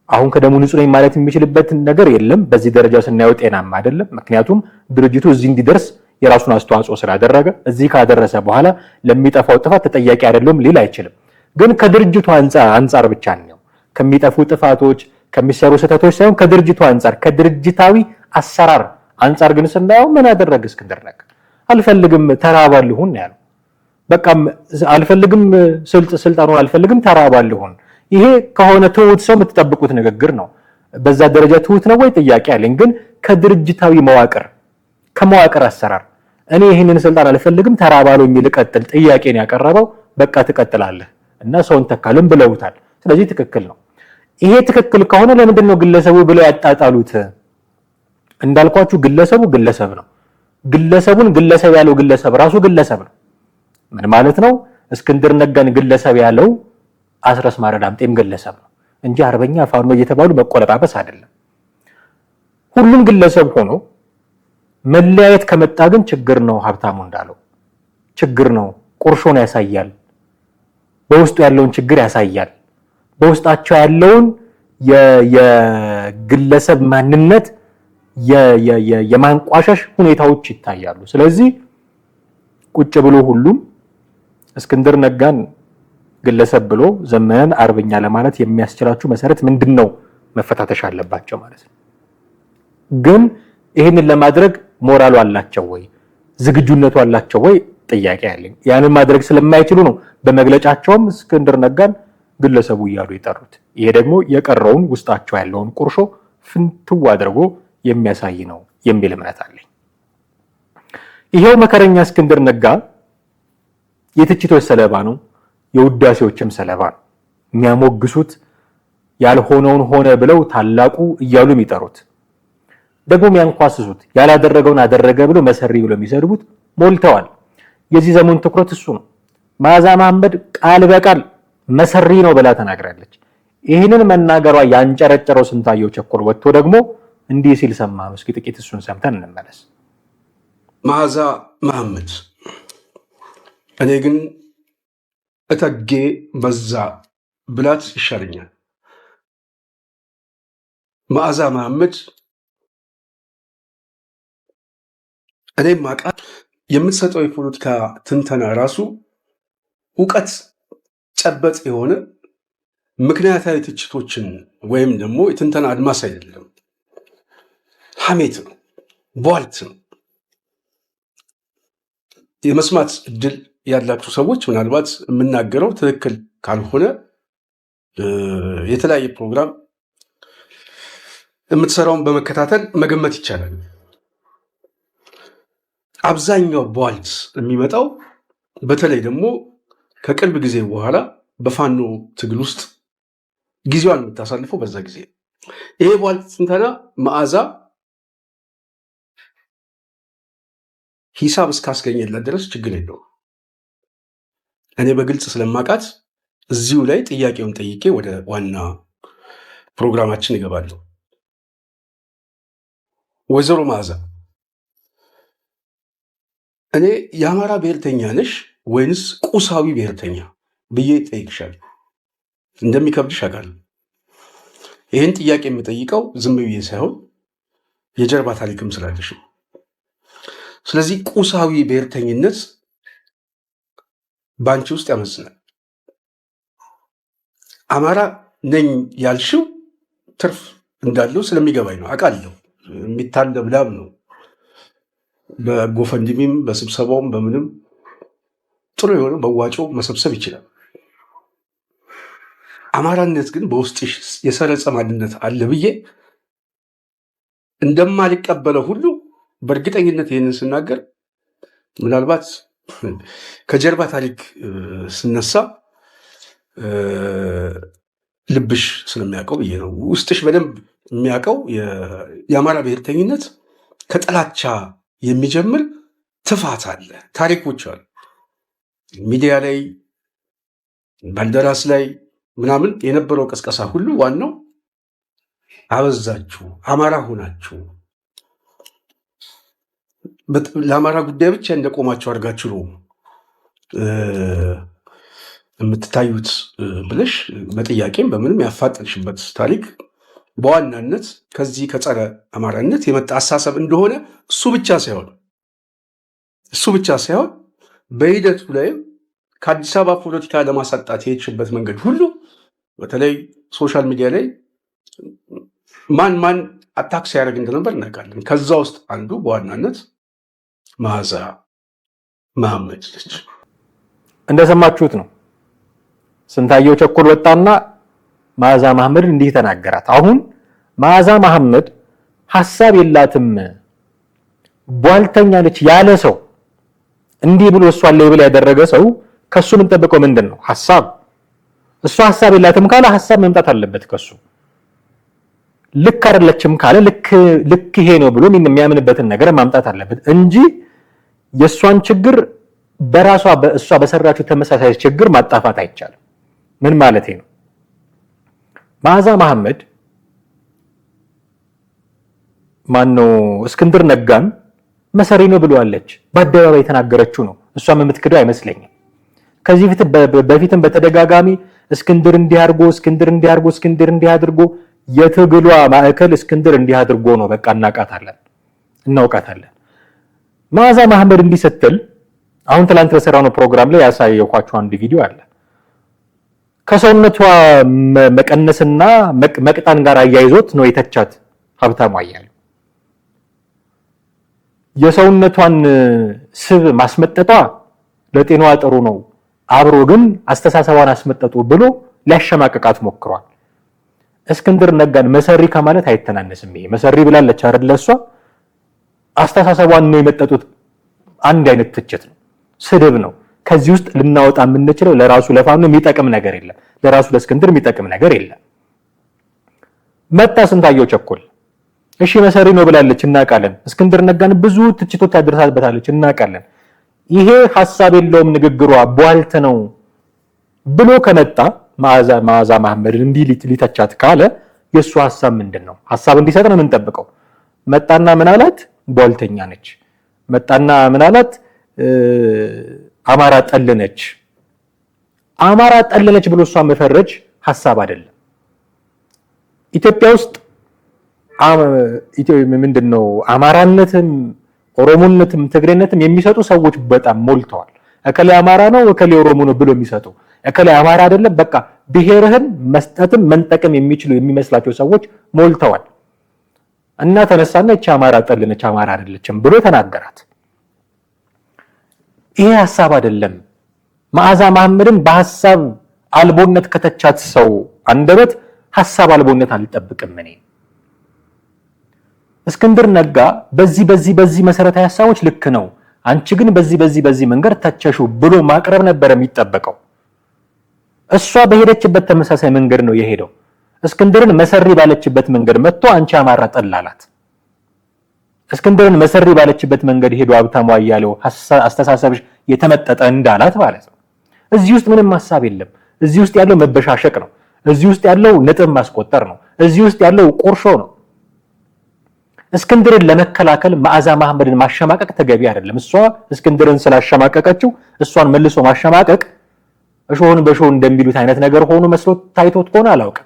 አሁን ከደሙ ንጹህ ነኝ ማለት የሚችልበት ነገር የለም። በዚህ ደረጃ ስናየው ጤናማ አይደለም። ምክንያቱም ድርጅቱ እዚህ እንዲደርስ የራሱን አስተዋጽኦ ስላደረገ እዚህ ካደረሰ በኋላ ለሚጠፋው ጥፋት ተጠያቂ አይደለም ሊል አይችልም። ግን ከድርጅቱ አንጻር ብቻ ነው ከሚጠፉ ጥፋቶች ከሚሰሩ ስህተቶች ሳይሆን ከድርጅቱ አንጻር ከድርጅታዊ አሰራር አንጻር ግን ስናየው ምን ያደረገ እስክንድር ነጋ አልፈልግም ተራባል ይሁን ያለው። በቃ አልፈልግም ስልጣኑን አልፈልግም ተራባል ይሁን። ይሄ ከሆነ ትሁት ሰው የምትጠብቁት ንግግር ነው። በዛ ደረጃ ትሁት ነው ወይ ጥያቄ አለኝ። ግን ከድርጅታዊ መዋቅር ከመዋቅር አሰራር እኔ ይሄንን ስልጣን አልፈልግም ተራባለው የሚል ቀጥል ጥያቄን ያቀረበው በቃ ትቀጥላለህ እና ሰውን ተካልም ብለውታል። ስለዚህ ትክክል ነው። ይሄ ትክክል ከሆነ ለምንድን ነው ግለሰቡ ብለው ያጣጣሉት? እንዳልኳችሁ ግለሰቡ ግለሰብ ነው። ግለሰቡን ግለሰብ ያለው ግለሰብ ራሱ ግለሰብ ነው። ምን ማለት ነው? እስክንድር ነጋን ግለሰብ ያለው አስረስ ማረ ዳምጤም ግለሰብ ነው እንጂ አርበኛ ፋኖ እየተባሉ መቆለጳጰስ አይደለም። ሁሉም ግለሰብ ሆኖ መለያየት ከመጣ ግን ችግር ነው። ሀብታሙ እንዳለው ችግር ነው። ቁርሾን ያሳያል። በውስጡ ያለውን ችግር ያሳያል። በውስጣቸው ያለውን የግለሰብ ማንነት የማንቋሸሽ ሁኔታዎች ይታያሉ። ስለዚህ ቁጭ ብሎ ሁሉም እስክንድር ነጋን ግለሰብ ብሎ ዘመነን አርበኛ ለማለት የሚያስችላችሁ መሰረት ምንድነው? መፈታተሽ አለባቸው ማለት ነው። ግን ይህንን ለማድረግ ሞራሉ አላቸው ወይ? ዝግጁነቱ አላቸው ወይ? ጥያቄ አለኝ። ያንን ማድረግ ስለማይችሉ ነው በመግለጫቸውም እስክንድር ነጋን ግለሰቡ እያሉ የጠሩት። ይሄ ደግሞ የቀረውን ውስጣቸው ያለውን ቁርሾ ፍንትው አድርጎ የሚያሳይ ነው የሚል እምነት አለኝ። ይሄው መከረኛ እስክንድር ነጋ የትችቶች ሰለባ ነው፣ የውዳሴዎችም ሰለባ ነው። የሚያሞግሱት ያልሆነውን ሆነ ብለው ታላቁ እያሉ የሚጠሩት ደግሞ የሚያንኳስሱት ያላደረገውን አደረገ ብለው መሰሪ ብለው የሚሰድቡት ሞልተዋል። የዚህ ዘመን ትኩረት እሱ ነው። መዓዛ መሐመድ ቃል በቃል መሰሪ ነው ብላ ተናግራለች። ይህንን መናገሯ ያንጨረጨረው ስንታየው ቸኮል ወጥቶ ደግሞ እንዲህ ሲል ሰማነው። እስኪ ጥቂት እሱን ሰምተን እንመለስ። መዓዛ መሐመድ እኔ ግን እተጌ በዛ ብላት ይሻለኛል። መዓዛ መሐመድ እኔም ማቃት የምትሰጠው የፖለቲካ ትንተና ራሱ እውቀት ጨበጥ የሆነ ምክንያታዊ ትችቶችን ወይም ደግሞ የትንተና አድማስ አይደለም፣ ሐሜት ነው፣ ቧልት ነው። የመስማት እድል ያላችሁ ሰዎች ምናልባት የምናገረው ትክክል ካልሆነ የተለያየ ፕሮግራም የምትሰራውን በመከታተል መገመት ይቻላል። አብዛኛው ቧልት የሚመጣው በተለይ ደግሞ ከቅርብ ጊዜ በኋላ በፋኖ ትግል ውስጥ ጊዜዋን የምታሳልፈው በዛ ጊዜ። ይሄ ቧልት ትንተና መዓዛ ሂሳብ እስካስገኘለት ድረስ ችግር የለውም። እኔ በግልጽ ስለማውቃት እዚሁ ላይ ጥያቄውን ጠይቄ ወደ ዋና ፕሮግራማችን ይገባለሁ። ወይዘሮ መዓዛ እኔ የአማራ ብሔርተኛ ነሽ ወይንስ ቁሳዊ ብሔርተኛ ብዬ ጠይቅሻለሁ። እንደሚከብድሽ አውቃለሁ። ይህን ጥያቄ የምጠይቀው ዝም ብዬ ሳይሆን የጀርባ ታሪክም ስላለሽ። ስለዚህ ቁሳዊ ብሔርተኝነት በአንቺ ውስጥ ያመዝናል። አማራ ነኝ ያልሽው ትርፍ እንዳለው ስለሚገባኝ ነው፣ አውቃለሁ። የሚታለብ ላም ነው። በጎፈንድሚም በስብሰባውም በምንም ጥሩ የሆነ መዋጮ መሰብሰብ ይችላል። አማራነት ግን በውስጥሽ የሰረጸ ማንነት አለ ብዬ እንደማልቀበለው ሁሉ በእርግጠኝነት ይህንን ስናገር ምናልባት ከጀርባ ታሪክ ስነሳ ልብሽ ስለሚያውቀው ብዬ ነው። ውስጥሽ በደንብ የሚያውቀው የአማራ ብሔርተኝነት ከጥላቻ የሚጀምር ትፋት አለ፣ ታሪኮች አሉ። ሚዲያ ላይ ባልደራስ ላይ ምናምን የነበረው ቀስቀሳ ሁሉ ዋናው አበዛችሁ፣ አማራ ሆናችሁ፣ ለአማራ ጉዳይ ብቻ እንደቆማችሁ አድርጋችሁ ነው የምትታዩት ብለሽ በጥያቄም በምንም ያፋጠንሽበት ታሪክ በዋናነት ከዚህ ከጸረ አማራነት የመጣ አሳሰብ እንደሆነ እሱ ብቻ ሳይሆን በሂደቱ ላይም ከአዲስ አበባ ፖለቲካ ለማሳጣት የሄድሽበት መንገድ ሁሉ በተለይ ሶሻል ሚዲያ ላይ ማን አታክ ሲያደርግ እንደነበር እናውቃለን። ከዛ ውስጥ አንዱ በዋናነት መዓዛ መሐመድ ነች። እንደሰማችሁት ነው። ስንታየው ቸኮል ወጣና መዓዛ መሐመድ እንዲህ ተናገራት። አሁን መዓዛ መሐመድ ሐሳብ የላትም ቧልተኛ ነች ያለ ሰው እንዲህ ብሎ እሷን ሌብል ያደረገ ሰው ከሱ ምን ጠብቀው ምንድን ነው ሐሳብ? እሷ ሐሳብ የላትም ካለ ሐሳብ መምጣት አለበት ከሱ። ልክ አይደለችም ካለ ልክ ይሄ ነው ብሎ የሚያምንበትን ነገር ማምጣት አለበት እንጂ የሷን ችግር በእሷ በሰራችው ተመሳሳይ ችግር ማጣፋት አይቻልም። ምን ማለት ነው? መዓዛ መሐመድ ማነው እስክንድር ነጋን መሰሪ ነው ብለዋለች። በአደባባይ የተናገረችው ነው። እሷም የምትክደው አይመስለኝም። ከዚህ በፊትም በተደጋጋሚ እስክንድር እንዲያርጎ የትግሏ ማዕከል እስክንድር እንዲያድርጎ ነው። በቃ እናውቃታለን። መዓዛ መሐመድ እንዲህ ስትል አሁን ትላንት በሰራነው ፕሮግራም ላይ ያሳየኳችሁ አንድ ቪዲዮ አለ። ከሰውነቷ መቀነስና መቅጣን ጋር አያይዞት ነው የተቻት ሀብታሙ አያሌው። የሰውነቷን ስብ ማስመጠጧ ለጤናዋ ጥሩ ነው፣ አብሮ ግን አስተሳሰቧን አስመጠጡ ብሎ ሊያሸማቀቃት ሞክሯል። እስክንድር ነጋን መሰሪ ከማለት አይተናነስም። ይሄ መሰሪ ብላለች አይደል? እሷ አስተሳሰቧን ነው የመጠጡት። አንድ አይነት ትችት ነው፣ ስድብ ነው። ከዚህ ውስጥ ልናወጣ የምንችለው ለራሱ ለፋኖ የሚጠቅም ነገር የለም፣ ለራሱ ለእስክንድር የሚጠቅም ነገር የለም። መጣ ስንታየው ቸኮል እሺ መሰሪ ነው ብላለች፣ እናውቃለን። እስክንድር ነጋን ብዙ ትችቶች አድርሳበታለች፣ እናውቃለን። ይሄ ሐሳብ የለውም ንግግሯ ቧልት ነው ብሎ ከመጣ መዓዛ መሐመድ እንዲህ ሊተቻት ካለ የሱ ሐሳብ ምንድነው? ሐሳብ እንዲሰጥ ነው የምንጠብቀው። መጣና ምን አላት? ቧልተኛ ነች። መጣና ምን አላት? አማራ ጠልነች። አማራ ጠልነች ብሎ እሷ መፈረጅ ሐሳብ አይደለም። ኢትዮጵያ ውስጥ ምንድነው አማራነትም ኦሮሞነትም ትግሬነትም የሚሰጡ ሰዎች በጣም ሞልተዋል። እከሌ አማራ ነው እከሌ ኦሮሞ ነው ብሎ የሚሰጡ፣ እከሌ አማራ አይደለም በቃ ብሔርህን መስጠትም መንጠቅም የሚችሉ የሚመስላቸው ሰዎች ሞልተዋል። እና ተነሳና እቺ አማራ ጠልነች አማራ አይደለችም ብሎ ተናገራት። ይሄ ሐሳብ አይደለም። መዓዛ መሐመድን በሐሳብ አልቦነት ከተቻት ሰው አንደበት ሐሳብ አልቦነት አልጠብቅም እኔ። እስክንድር ነጋ በዚህ መሰረታዊ ሐሳቦች ልክ ነው፣ አንቺ ግን በዚህ መንገድ ተቸሹ ብሎ ማቅረብ ነበር የሚጠበቀው። እሷ በሄደችበት ተመሳሳይ መንገድ ነው የሄደው። እስክንድርን መሰሪ ባለችበት መንገድ መጥቶ አንቺ አማራ ጠላላት። እስክንድርን መሰሪ ባለችበት መንገድ ሄዶ ሀብታሙ አያሌው አስተሳሰብሽ የተመጠጠ እንዳላት ማለት ነው። እዚህ ውስጥ ምንም ሐሳብ የለም። እዚህ ውስጥ ያለው መበሻሸቅ ነው። እዚህ ውስጥ ያለው ነጥብ ማስቆጠር ነው። እዚህ ውስጥ ያለው ቁርሾ ነው። እስክንድርን ለመከላከል መዓዛ መሐመድን ማሸማቀቅ ተገቢ አይደለም። እሷ እስክንድርን ስላሸማቀቀችው እሷን መልሶ ማሸማቀቅ እሾህን በሾህ እንደሚሉት አይነት ነገር ሆኖ መስሎት ታይቶት ከሆነ አላውቅም።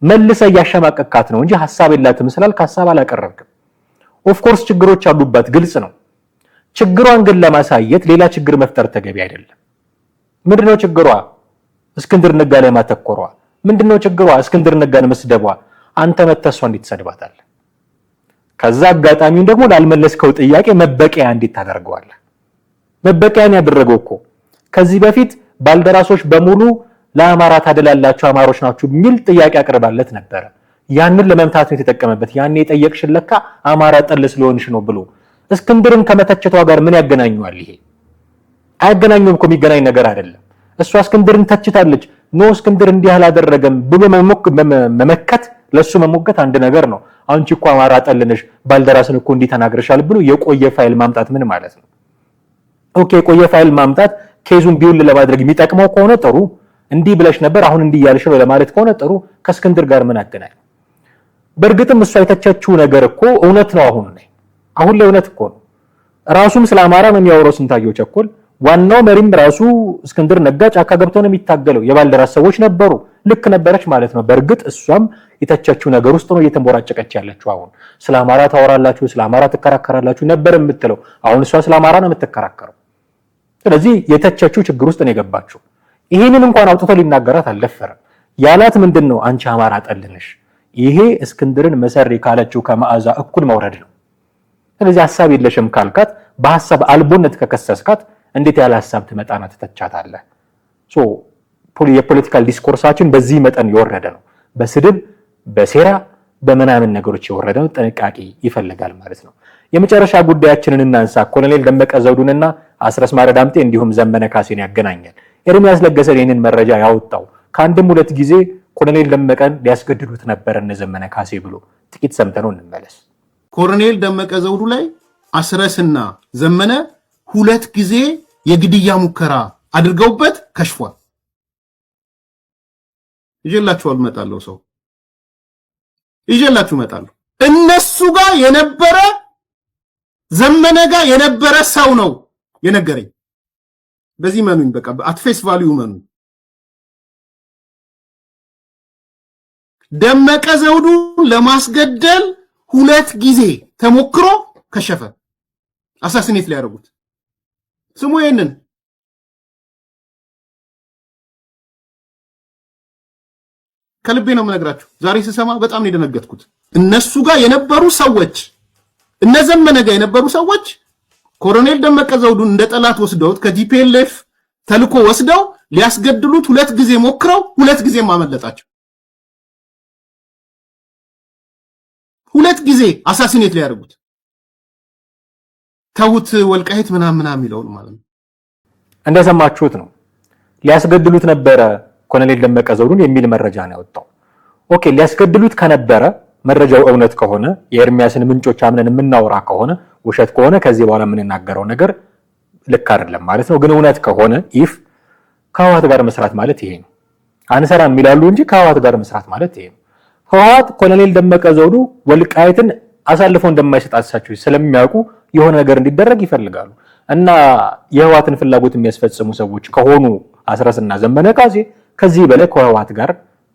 መልሰ ያሸማቀቃት ነው እንጂ ሐሳብ የላትም ስላልክ ሐሳብ አላቀረብክም። ኦፍ ኮርስ ችግሮች አሉባት፣ ግልጽ ነው። ችግሯን ግን ለማሳየት ሌላ ችግር መፍጠር ተገቢ አይደለም። ምንድነው ችግሯ? እስክንድር ነጋ ላይ ማተኮሯ። ምንድነው ችግሯ? እስክንድር ነጋን መስደቧ። አንተ መተሷ እንዴት ትሰድባታለህ? ከዛ አጋጣሚውን ደግሞ ላልመለስከው ጥያቄ መበቂያ እንዴት ታደርገዋለህ? መበቂያን ያደረገው እኮ ከዚህ በፊት ባልደራሶች በሙሉ ለአማራ ታደላላችሁ አማሮች ናችሁ የሚል ጥያቄ አቅርባለት ነበር። ያንን ለመምታት ነው የተጠቀመበት። ያኔ የጠየቅሽን ለካ አማራ ጠል ስለሆንሽ ነው ብሎ እስክንድርን ከመተቸቷ ጋር ምን ያገናኘዋል? ይሄ አያገናኘውም እኮ፣ የሚገናኝ ነገር አይደለም። እሷ እስክንድርን ተችታለች። ኖ እስክንድር እንዲህ አላደረገም ብሎ መመከት፣ ለሱ መሞገት አንድ ነገር ነው። አንቺ እኮ አማራ ጠል ነሽ፣ ባልደራስን እኮ እንዲህ ተናግረሻል ብሎ የቆየ ፋይል ማምጣት ምን ማለት ነው? ኦኬ፣ የቆየ ፋይል ማምጣት ኬዙን ቢውል ለማድረግ የሚጠቅመው ከሆነ ጥሩ፣ እንዲህ ብለሽ ነበር አሁን እንዲህ ያልሽ ነው ለማለት ከሆነ ጥሩ። ከእስክንድር ጋር ምን አገናኝ? በእርግጥም እሷ የተቸችው ነገር እኮ እውነት ነው። አሁን ላይ እውነት እኮ ነው። ራሱም ስለ አማራ ነው የሚያወራው ስንታየው ቸኮል። ዋናው መሪም ራሱ እስክንድር ነጋ ጫካ ገብቶ ነው የሚታገለው። የባልደራስ ሰዎች ነበሩ፣ ልክ ነበረች ማለት ነው። በእርግጥ እሷም የተቸችው ነገር ውስጥ ነው እየተንቦራጨቀች ያለችው። አሁን ስለ አማራ ታወራላችሁ፣ ስለ አማራ ትከራከራላችሁ ነበር የምትለው። አሁን እሷ ስለ አማራ ነው የምትከራከረው። ስለዚህ የተቸችው ችግር ውስጥ ነው የገባችው። ይሄንን እንኳን አውጥቶ ሊናገራት አልደፈረም። ያላት ምንድነው? አንቺ አማራ ጠልነሽ። ይሄ እስክንድርን መሰሪ ካለችው ከመዓዛ እኩል መውረድ ነው። ስለዚህ ሐሳብ የለሽም ካልካት፣ በሐሳብ አልቦነት ከከሰስካት እንዴት ያለ ሐሳብ ትመጣና ትተቻታለህ? የፖለቲካል ዲስኮርሳችን በዚህ መጠን የወረደ ነው። በስድብ በሴራ በመናምን ነገሮች የወረደ ነው። ጥንቃቄ ይፈልጋል ማለት ነው። የመጨረሻ ጉዳያችንን እናንሳ። ኮሎኔል ደመቀ ዘውዱንና አስረስ ማረ ዳምጤ እንዲሁም ዘመነ ካሴን ያገናኛል። ኤርሚያስ ለገሰ ይህንን መረጃ ያወጣው ከአንድም ሁለት ጊዜ ኮሎኔል ደመቀን ሊያስገድዱት ነበር እነ ዘመነ ካሴ ብሎ ጥቂት ሰምተነው እንመለስ። ኮሎኔል ደመቀ ዘውዱ ላይ አስረስና ዘመነ 2 ጊዜ የግድያ ሙከራ አድርገውበት ከሽፏል። ይጀላችኋል እመጣለሁ፣ ሰው ይጀላችሁ እመጣለሁ። እነሱ ጋር የነበረ ዘመነ ጋር የነበረ ሰው ነው የነገረኝ። በዚህ መኑኝ፣ በቃ አትፌስ ቫልዩ መኑኝ። ደመቀ ዘውዱ ለማስገደል 2 ጊዜ ተሞክሮ ከሸፈ። አሳሲኔት ሊያደርጉት ስሙ። ይሄንን ከልቤ ነው የምነግራችሁ። ዛሬ ስሰማ በጣም ነው የደነገጥኩት። እነሱ ጋር የነበሩ ሰዎች፣ እነዘመነ ጋር የነበሩ ሰዎች ኮሎኔል ደመቀ ዘውዱን እንደ ጠላት ወስደውት ከጂፒኤልኤፍ ተልኮ ወስደው ሊያስገድሉት 2 ጊዜ ሞክረው 2 ጊዜ ማመለጣቸው። 2 ጊዜ አሳሲኔት ሊያደርጉት ተውት። ወልቃይት ምናምን የሚለውን ማለት ነው። እንደሰማችሁት ነው። ሊያስገድሉት ነበረ ኮሎኔል ደመቀ ዘውዱን የሚል መረጃ ነው ያወጣው። ኦኬ፣ ሊያስገድሉት ከነበረ መረጃው እውነት ከሆነ የኤርሚያስን ምንጮች አምነን የምናወራ ከሆነ ውሸት ከሆነ ከዚህ በኋላ የምንናገረው ነገር ልክ አይደለም ማለት ነው። ግን እውነት ከሆነ ኢፍ ከህወሓት ጋር መስራት ማለት ይሄ ነው። አንሰራም የሚላሉ እንጂ ከህወሓት ጋር መስራት ማለት ይሄ ነው። ህወሓት ኮሎኔል ደመቀ ዘውዱ ወልቃይትን አሳልፈው እንደማይሰጣቸው ስለሚያውቁ የሆነ ነገር እንዲደረግ ይፈልጋሉ እና የህወሓትን ፍላጎት የሚያስፈጽሙ ሰዎች ከሆኑ አስረስና ዘመነ ካሴ ከዚህ በላይ ከህወሓት ጋር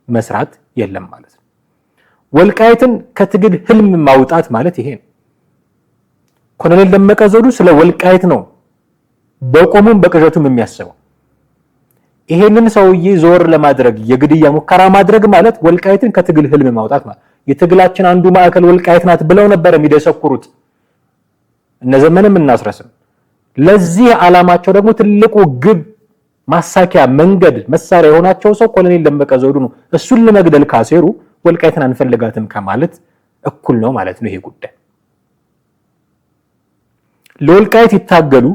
መስራት የለም ማለት ነው። ወልቃይትን ከትግል ህልም ማውጣት ማለት ይሄ ነው። ኮሎኔል ደመቀ ዘውዱ ስለ ወልቃይት ነው በቆሙም በቅዠቱም የሚያስበው። ይሄንን ሰውዬ ዞር ለማድረግ የግድያ ሙከራ ማድረግ ማለት ወልቃይትን ከትግል ህልም ማውጣት ማለት የትግላችን አንዱ ማዕከል ወልቃይት ናት ብለው ነበር የሚደሰኩሩት እነዘመንም እናስረስም። ለዚህ ዓላማቸው ደግሞ ትልቁ ግብ ማሳኪያ መንገድ መሳሪያ የሆናቸው ሰው ኮሎኔል ደመቀ ዘውዱ ነው። እሱን ለመግደል ካሴሩ ወልቃይትን አንፈልጋትም ከማለት እኩል ነው ማለት ነው ይሄ ጉዳይ። ለወልቃይት ይታገሉ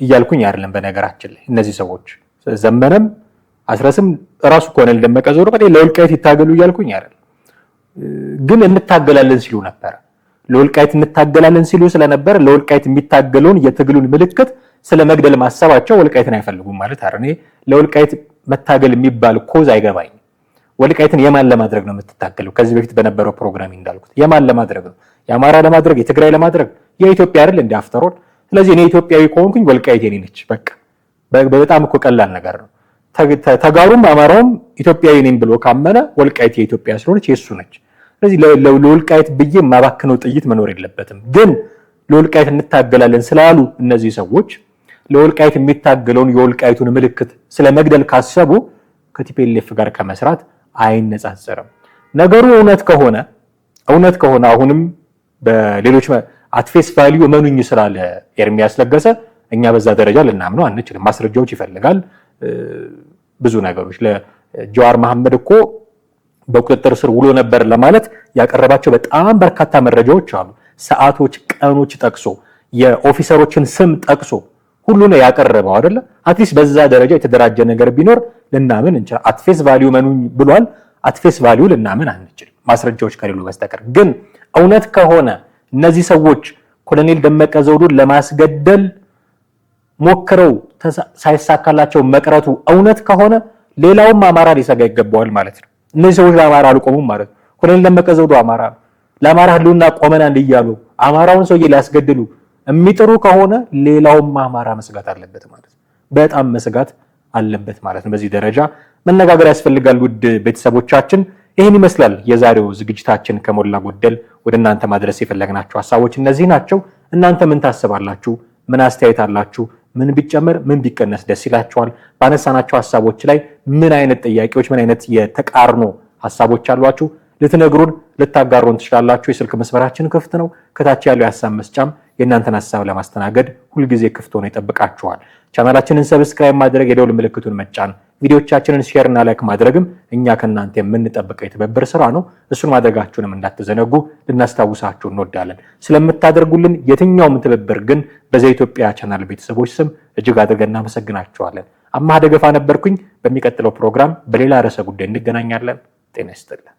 እያልኩኝ አይደለም። በነገራችን ላይ እነዚህ ሰዎች ዘመነም አስረስም ራሱ ኮሎኔል ደመቀ ዘውዱ ለወልቃይት ይታገሉ እያልኩኝ አይደለም። ግን እንታገላለን ሲሉ ነበር። ለወልቃይት እንታገላለን ሲሉ ስለነበር ለወልቃይት የሚታገለውን የትግሉን ምልክት ስለመግደል ማሰባቸው ወልቃይትን አይፈልጉም ማለት አይደል። ለወልቃይት መታገል የሚባል ኮዝ አይገባኝም። ወልቃይትን የማን ለማድረግ ነው የምትታገለው? ከዚህ በፊት በነበረው ፕሮግራም እንዳልኩት የማን ለማድረግ ነው? የአማራ ለማድረግ፣ የትግራይ ለማድረግ፣ የኢትዮጵያ አይደል እንደ አፍተሮል። ስለዚህ እኔ ኢትዮጵያዊ ከሆንኩኝ ወልቃይት የኔ ነች። በቃ በጣም እኮ ቀላል ነገር ነው። ተጋሩም አማራውም ኢትዮጵያዊ ነኝ ብሎ ካመነ ወልቃይት የኢትዮጵያ ስለሆነች የሱ ነች። ስለዚህ ለወልቃይት ብዬ ማባክነው ጥይት መኖር የለበትም። ግን ለወልቃይት እንታገላለን ስላሉ እነዚህ ሰዎች ለወልቃይት የሚታገለውን የወልቃይቱን ምልክት ስለመግደል ካሰቡ ከቲፒኤልኤፍ ጋር ከመስራት አይነጻጸርም። ነገሩ እውነት ከሆነ አሁንም በሌሎች አትፌስ ቫልዩ እመኑኝ ስላለ ኤርሚያስ ለገሰ እኛ በዛ ደረጃ ልናምነው አንችልም። ማስረጃዎች ይፈልጋል ብዙ ነገሮች። ለጀዋር መሐመድ እኮ በቁጥጥር ስር ውሎ ነበር ለማለት ያቀረባቸው በጣም በርካታ መረጃዎች አሉ። ሰዓቶች፣ ቀኖች ጠቅሶ የኦፊሰሮችን ስም ጠቅሶ ሁሉ ነው ያቀረበው አይደለ? አትሊስት በዛ ደረጃ የተደራጀ ነገር ቢኖር ልናምን እንችላለን። አትፌስ ቫልዩ መኑኝ ብሏል። አትፌስ ቫልዩ ልናምን አንችልም ማስረጃዎች ከሌሉ በስተቀር። ግን እውነት ከሆነ እነዚህ ሰዎች ኮሎኔል ደመቀ ዘውዱን ለማስገደል ሞክረው ሳይሳካላቸው መቅረቱ እውነት ከሆነ ሌላውም አማራ ሊሰጋ ይገባዋል ማለት ነው። እነዚህ ሰዎች ለአማራ አልቆሙም ማለት ነው። ኮሎኔል ደመቀ ዘውዱ አማራ ነው። ለአማራ ህልውና ቆመናል እያሉ አማራውን ሰውዬ ሊያስገድሉ የሚጥሩ ከሆነ ሌላውም አማራ መስጋት አለበት ማለት ነው። በጣም መስጋት አለበት ማለት ነው። በዚህ ደረጃ መነጋገር ያስፈልጋል። ውድ ቤተሰቦቻችን ይህን ይመስላል የዛሬው ዝግጅታችን። ከሞላ ጎደል ወደ እናንተ ማድረስ የፈለግናቸው ሀሳቦች እነዚህ ናቸው። እናንተ ምን ታስባላችሁ? ምን አስተያየት አላችሁ? ምን ቢጨመር ምን ቢቀነስ ደስ ይላችኋል? ባነሳናቸው ሀሳቦች ላይ ምን አይነት ጥያቄዎች፣ ምን አይነት የተቃርኖ ሀሳቦች አሏችሁ? ልትነግሩን ልታጋሩን ትችላላችሁ። የስልክ መስመራችን ክፍት ነው። ከታች ያለው የሀሳብ መስጫም የእናንተን ሀሳብ ለማስተናገድ ሁልጊዜ ክፍት ሆኖ ይጠብቃችኋል። ቻናላችንን ሰብስክራይብ ማድረግ፣ የደውል ምልክቱን መጫን፣ ቪዲዮቻችንን ሼር እና ላይክ ማድረግም እኛ ከእናንተ የምንጠብቀው የትብብር ስራ ነው። እሱን ማድረጋችሁንም እንዳትዘነጉ ልናስታውሳችሁ እንወዳለን። ስለምታደርጉልን የትኛውም ትብብር ግን በዘኢትዮጵያ ቻናል ቤተሰቦች ስም እጅግ አድርገን እናመሰግናችኋለን። አማሃ ደገፋ ነበርኩኝ። በሚቀጥለው ፕሮግራም በሌላ ርዕሰ ጉዳይ እንገናኛለን። ጤና ይስጥልን።